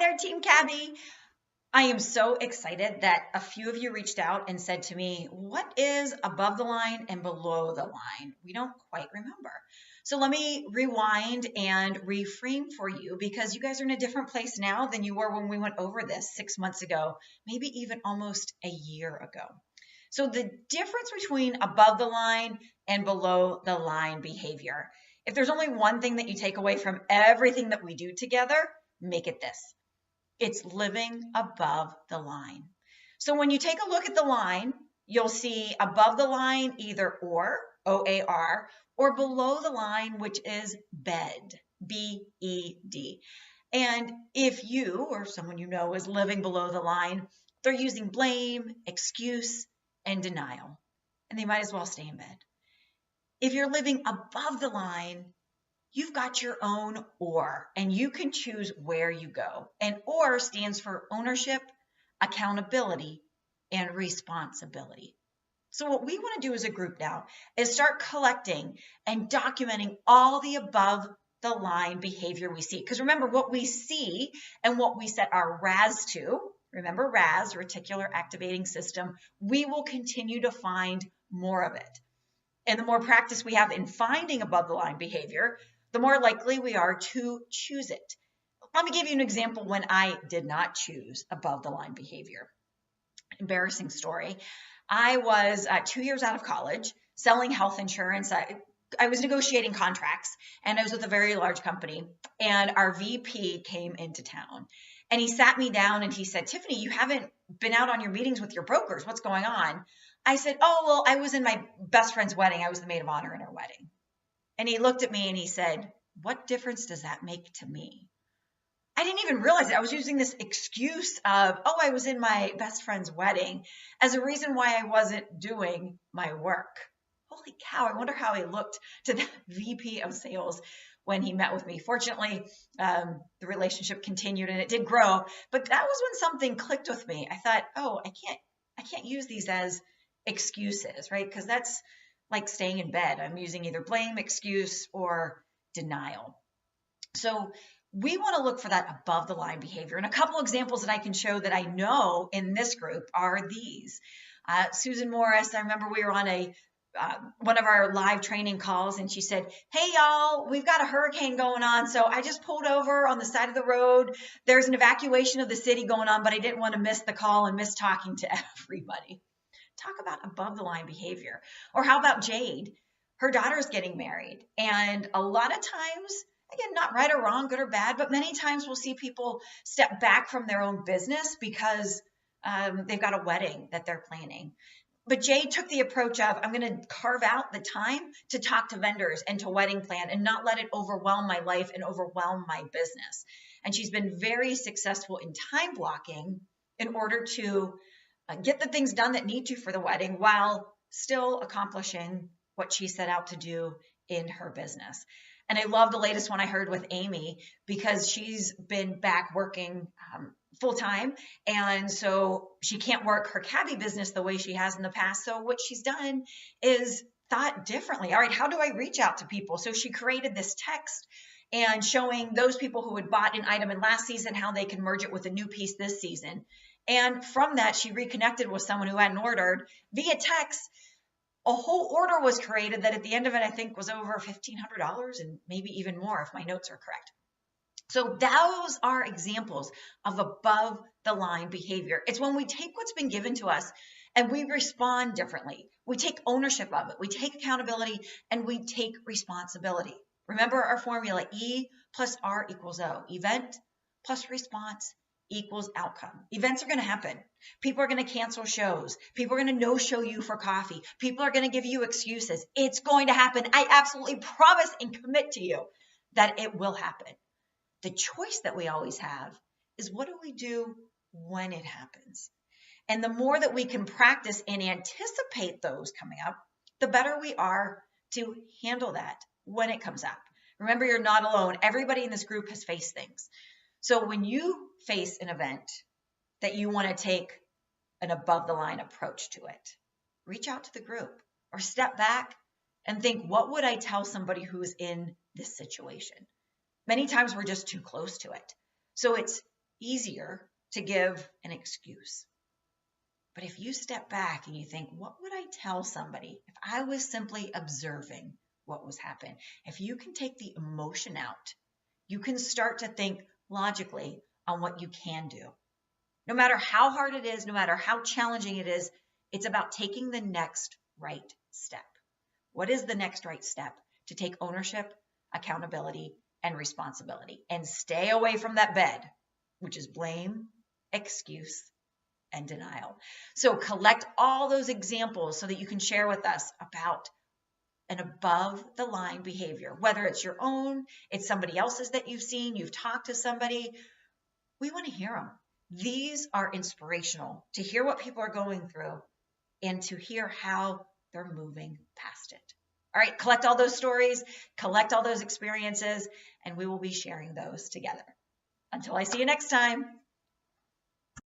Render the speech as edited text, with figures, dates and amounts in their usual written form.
there, Team Cabi. I am so excited that a few of you reached out and said to me, what is above the line and below the line? We don't quite remember. So let me rewind and reframe for you because you guys are in a different place now than you were when we went over this 6 months ago, maybe even almost a year ago. So the difference between above the line and below the line behavior, if there's only one thing that you take away from everything that we do together, make it this. It's living above the line. So when you take a look at the line, you'll see above the line either or, O-A-R, or below the line, which is bed, B-E-D. And if you or someone you know is living below the line, they're using blame, excuse, and denial. And they might as well stay in bed. If you're living above the line, you've got your own or, and you can choose where you go. And or stands for ownership, accountability, and responsibility. So what we want to do as a group now is start collecting and documenting all the above the line behavior we see. Because remember, what we see and what we set our RAS to, remember RAS, reticular activating system, we will continue to find more of it. And the more practice we have in finding above the line behavior, the more likely we are to choose it. Let me give you an example when I did not choose above the line behavior. Embarrassing story. I was 2 years out of college selling health insurance. I was negotiating contracts and I was with a very large company, and our VP came into town and he sat me down and he said, Tiffany, you haven't been out on your meetings with your brokers. What's going on? I said, oh, well, I was in my best friend's wedding. I was the maid of honor in her wedding. And he looked at me and he said, what difference does that make to me? I didn't even realize it. I was using this excuse of, oh, I was in my best friend's wedding as a reason why I wasn't doing my work. Holy cow, I wonder how he looked to the VP of sales when he met with me. Fortunately, the relationship continued and it did grow, but that was when something clicked with me. I thought, oh, I can't use these as excuses, right? Because that's like staying in bed. I'm using either blame, excuse, or denial. So we want to look for that above the line behavior. And a couple examples that I can show that I know in this group are these. Susan Morris, I remember we were on one of our live training calls and she said, hey y'all, we've got a hurricane going on. So I just pulled over on the side of the road. There's an evacuation of the city going on, but I didn't want to miss the call and miss talking to everybody. Talk about above the line behavior. Or how about Jade? Her daughter's getting married. And a lot of times, again, not right or wrong, good or bad, but many times we'll see people step back from their own business because they've got a wedding that they're planning. But Jade took the approach of, I'm going to carve out the time to talk to vendors and to wedding plan and not let it overwhelm my life and overwhelm my business. And she's been very successful in time blocking in order to get the things done that need to for the wedding while still accomplishing what she set out to do in her business. And I love the latest one I heard with Amy because she's been back working full time. And so she can't work her Cabi business the way she has in the past. So what she's done is thought differently. All right, how do I reach out to people? So she created this text and showing those people who had bought an item in last season how they can merge it with a new piece this season. And from that, she reconnected with someone who hadn't ordered via text. A whole order was created that at the end of it, I think was over $1,500 and maybe even more if my notes are correct. So those are examples of above the line behavior. It's when we take what's been given to us and we respond differently. We take ownership of it. We take accountability and we take responsibility. Remember our formula, E plus R equals O. Event plus response equals outcome. Events are going to happen. People are going to cancel shows. People are going to no-show you for coffee. People are going to give you excuses. It's going to happen. I absolutely promise and commit to you that it will happen. The choice that we always have is what do we do when it happens? And the more that we can practice and anticipate those coming up, the better we are to handle that when it comes up. Remember, you're not alone. Everybody in this group has faced things. So when you face an event that you want to take an above the line approach to it, reach out to the group or step back and think, what would I tell somebody who's in this situation? Many times we're just too close to it. So it's easier to give an excuse. But if you step back and you think, what would I tell somebody if I was simply observing what was happening? If you can take the emotion out, you can start to think logically on what you can do. No matter how hard it is, no matter how challenging it is, it's about taking the next right step. What is the next right step? To take ownership, accountability, and responsibility, and stay away from that bed, which is blame, excuse, and denial. So collect all those examples so that you can share with us about an above the line behavior, whether it's your own, it's somebody else's that you've seen, you've talked to somebody. We want to hear them. These are inspirational to hear what people are going through and to hear how they're moving past it. All right, collect all those stories, collect all those experiences, and we will be sharing those together. Until I see you next time.